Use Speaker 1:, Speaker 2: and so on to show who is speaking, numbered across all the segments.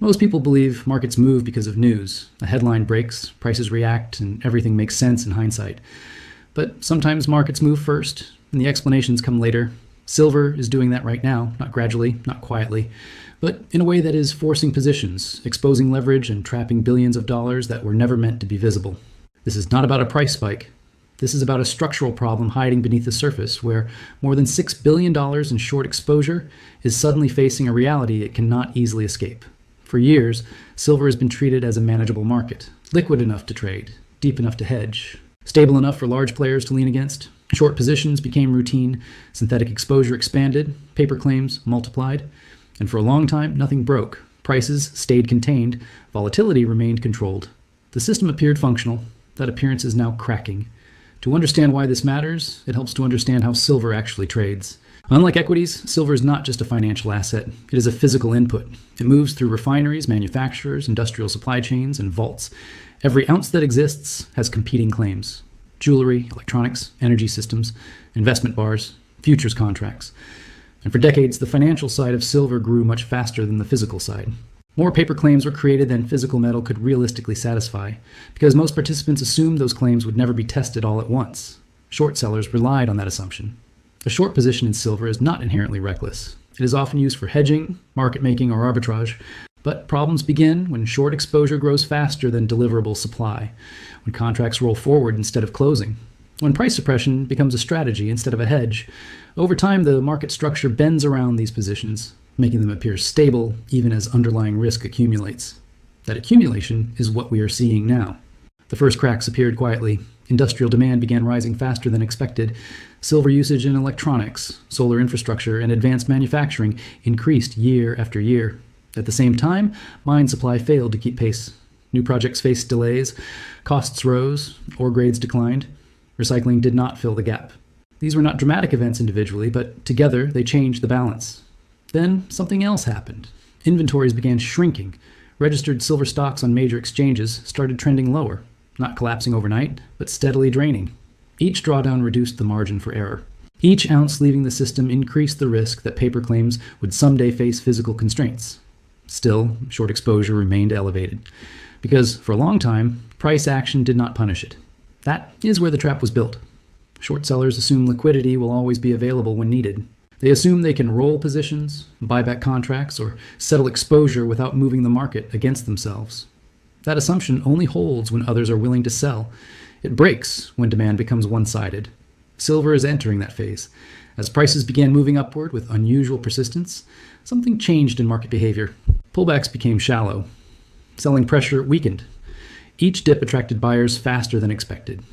Speaker 1: Most people believe markets move because of news. A headline breaks, prices react, and everything makes sense in hindsight. But sometimes markets move first, and the explanations come later. Silver is doing that right now, not gradually, not quietly, but in a way that is forcing positions, exposing leverage, and trapping billions of dollars that were never meant to be visible. This is not about a price spike. This is about a structural problem hiding beneath the surface, where more than $6 billion in short exposure is suddenly facing a reality it cannot easily escape. For years, silver has been treated as a manageable market, liquid enough to trade, deep enough to hedge, stable enough for large players to lean against. Short positions became routine, synthetic exposure expanded, paper claims multiplied, and for a long time, nothing broke. Prices stayed contained, volatility remained controlled. The system appeared functional. That appearance is now cracking. To understand why this matters, it helps to understand how silver actually trades. Unlike equities, silver is not just a financial asset. It is a physical input. It moves through refineries, manufacturers, industrial supply chains, and vaults. Every ounce that exists has competing claims. Jewelry, electronics, energy systems, investment bars, futures contracts. And for decades, the financial side of silver grew much faster than the physical side. More paper claims were created than physical metal could realistically satisfy, because most participants assumed those claims would never be tested all at once. Short sellers relied on that assumption. A short position in silver is not inherently reckless. It is often used for hedging, market making, or arbitrage. But problems begin when short exposure grows faster than deliverable supply, when contracts roll forward instead of closing, when price suppression becomes a strategy instead of a hedge. Over time, the market structure bends around these positions, making them appear stable even as underlying risk accumulates. That accumulation is what we are seeing now. The first cracks appeared quietly. Industrial demand began rising faster than expected. Silver usage in electronics, solar infrastructure, and advanced manufacturing increased year after year. At the same time, mine supply failed to keep pace. New projects faced delays, costs rose, ore grades declined. Recycling did not fill the gap. These were not dramatic events individually, but together they changed the balance. Then something else happened. Inventories began shrinking. Registered silver stocks on major exchanges started trending lower, not collapsing overnight, but steadily draining. Each drawdown reduced the margin for error. Each ounce leaving the system increased the risk that paper claims would someday face physical constraints. Still, short exposure remained elevated, because for a long time, price action did not punish it. That is where the trap was built. Short sellers assume liquidity will always be available when needed. They assume they can roll positions, buy back contracts, or settle exposure without moving the market against themselves. That assumption only holds when others are willing to sell. It breaks when demand becomes one-sided. Silver is entering that phase. As prices began moving upward with unusual persistence, something changed in market behavior. Pullbacks became shallow. Selling pressure weakened. Each dip attracted buyers faster than expected.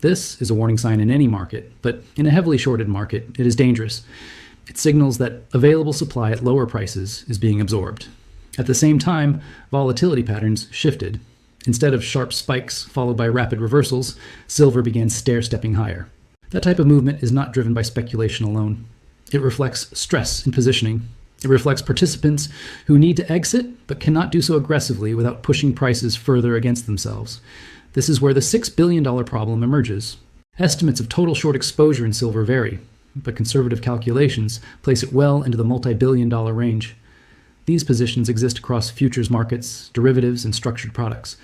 Speaker 1: This is a warning sign in any market, but in a heavily shorted market, it is dangerous. It signals that available supply at lower prices is being absorbed. At the same time, volatility patterns shifted. Instead of sharp spikes followed by rapid reversals, silver began stair-stepping higher. That type of movement is not driven by speculation alone. It reflects stress in positioning. It reflects participants who need to exit but cannot do so aggressively without pushing prices further against themselves. This is where the $6 billion problem emerges. Estimates of total short exposure in silver vary, but conservative calculations place it well into the multi-billion-dollar range. These positions exist across futures markets, derivatives, and structured products.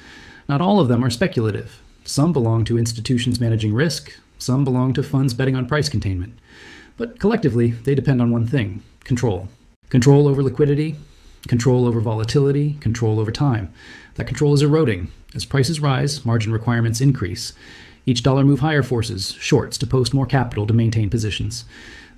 Speaker 1: Not all of them are speculative. Some belong to institutions managing risk, some belong to funds betting on price containment. But collectively, they depend on one thing: control. Control over liquidity, control over volatility, control over time. That control is eroding. As prices rise, margin requirements increase. Each dollar move higher forces shorts to post more capital to maintain positions.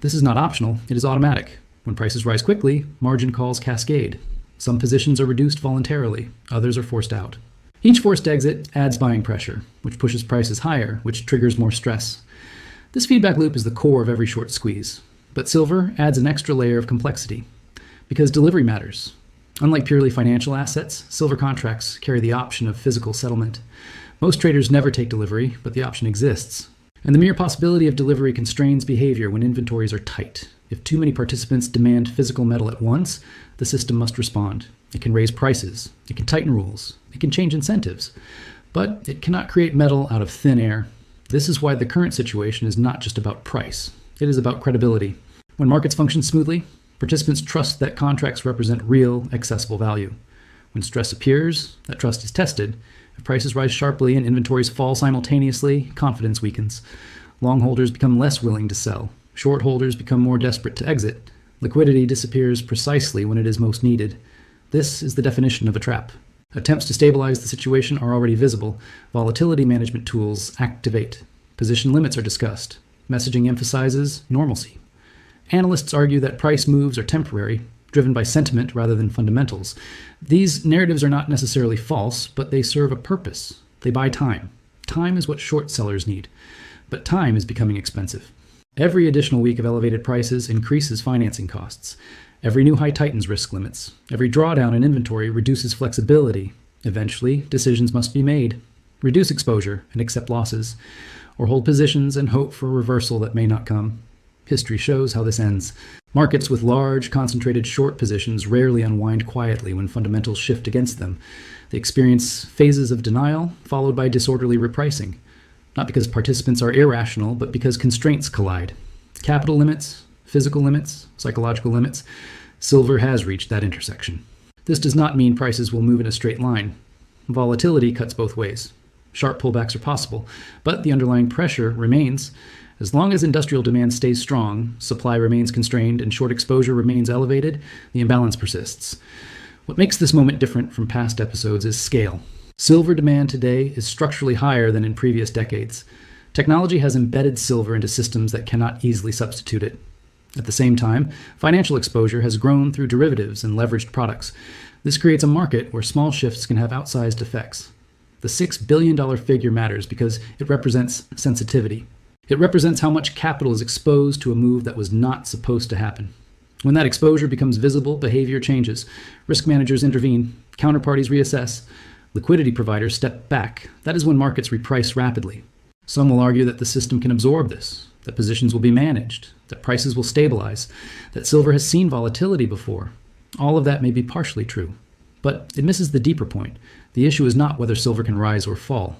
Speaker 1: This is not optional, it is automatic. When prices rise quickly, margin calls cascade. Some positions are reduced voluntarily, others are forced out. Each forced exit adds buying pressure, which pushes prices higher, which triggers more stress. This feedback loop is the core of every short squeeze. But silver adds an extra layer of complexity, because delivery matters. Unlike purely financial assets, silver contracts carry the option of physical settlement. Most traders never take delivery, but the option exists. And the mere possibility of delivery constrains behavior when inventories are tight. If too many participants demand physical metal at once, the system must respond. It can raise prices, it can tighten rules, it can change incentives, but it cannot create metal out of thin air. This is why the current situation is not just about price. It is about credibility. When markets function smoothly, participants trust that contracts represent real, accessible value. When stress appears, that trust is tested. If prices rise sharply and inventories fall simultaneously, confidence weakens. Long holders become less willing to sell. Short holders become more desperate to exit. Liquidity disappears precisely when it is most needed. This is the definition of a trap. Attempts to stabilize the situation are already visible. Volatility management tools activate. Position limits are discussed. Messaging emphasizes normalcy. Analysts argue that price moves are temporary, driven by sentiment rather than fundamentals. These narratives are not necessarily false, but they serve a purpose. They buy time. Time is what short sellers need. But time is becoming expensive. Every additional week of elevated prices increases financing costs. Every new high tightens risk limits. Every drawdown in inventory reduces flexibility. Eventually, decisions must be made. Reduce exposure and accept losses, or hold positions and hope for a reversal that may not come. History shows how this ends. Markets with large, concentrated short positions rarely unwind quietly when fundamentals shift against them. They experience phases of denial, followed by disorderly repricing. Not because participants are irrational, but because constraints collide. Capital limits, physical limits, psychological limits. Silver has reached that intersection. This does not mean prices will move in a straight line. Volatility cuts both ways. Sharp pullbacks are possible, but the underlying pressure remains. As long as industrial demand stays strong, supply remains constrained, and short exposure remains elevated, the imbalance persists. What makes this moment different from past episodes is scale. Silver demand today is structurally higher than in previous decades. Technology has embedded silver into systems that cannot easily substitute it. At the same time, financial exposure has grown through derivatives and leveraged products. This creates a market where small shifts can have outsized effects. The $6 billion figure matters because it represents sensitivity. It represents how much capital is exposed to a move that was not supposed to happen. When that exposure becomes visible, behavior changes. Risk managers intervene, counterparties reassess, liquidity providers step back. That is when markets reprice rapidly. Some will argue that the system can absorb this, that positions will be managed, that prices will stabilize, that silver has seen volatility before. All of that may be partially true, but it misses the deeper point. The issue is not whether silver can rise or fall.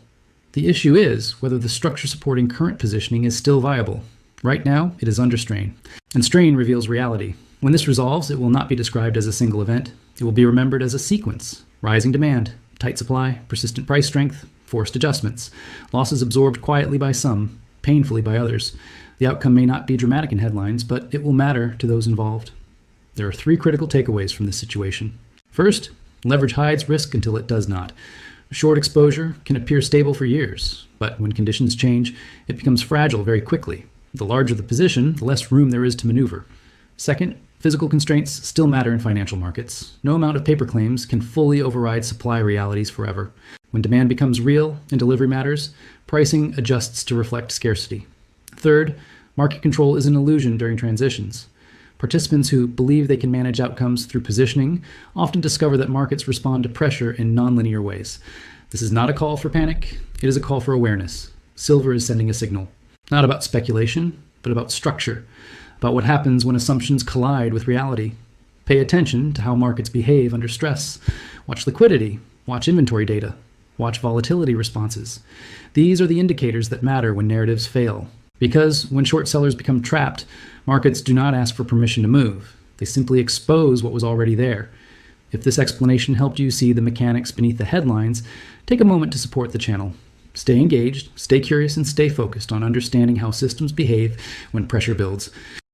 Speaker 1: The issue is whether the structure supporting current positioning is still viable. Right now, it is under strain, and strain reveals reality. When this resolves, it will not be described as a single event. It will be remembered as a sequence: rising demand, tight supply, persistent price strength, forced adjustments, losses absorbed quietly by some, painfully by others. The outcome may not be dramatic in headlines, but it will matter to those involved. There are three critical takeaways from this situation. First, leverage hides risk until it does not. Short exposure can appear stable for years, but when conditions change, it becomes fragile very quickly. The larger the position, the less room there is to maneuver. Second, physical constraints still matter in financial markets. No amount of paper claims can fully override supply realities forever. When demand becomes real and delivery matters, pricing adjusts to reflect scarcity. Third, market control is an illusion during transitions. Participants who believe they can manage outcomes through positioning often discover that markets respond to pressure in nonlinear ways. This is not a call for panic, it is a call for awareness. Silver is sending a signal, not about speculation, but about structure, about what happens when assumptions collide with reality. Pay attention to how markets behave under stress. Watch liquidity, watch inventory data, watch volatility responses. These are the indicators that matter when narratives fail. Because when short sellers become trapped, markets do not ask for permission to move. They simply expose what was already there. If this explanation helped you see the mechanics beneath the headlines, take a moment to support the channel. Stay engaged, stay curious, and stay focused on understanding how systems behave when pressure builds.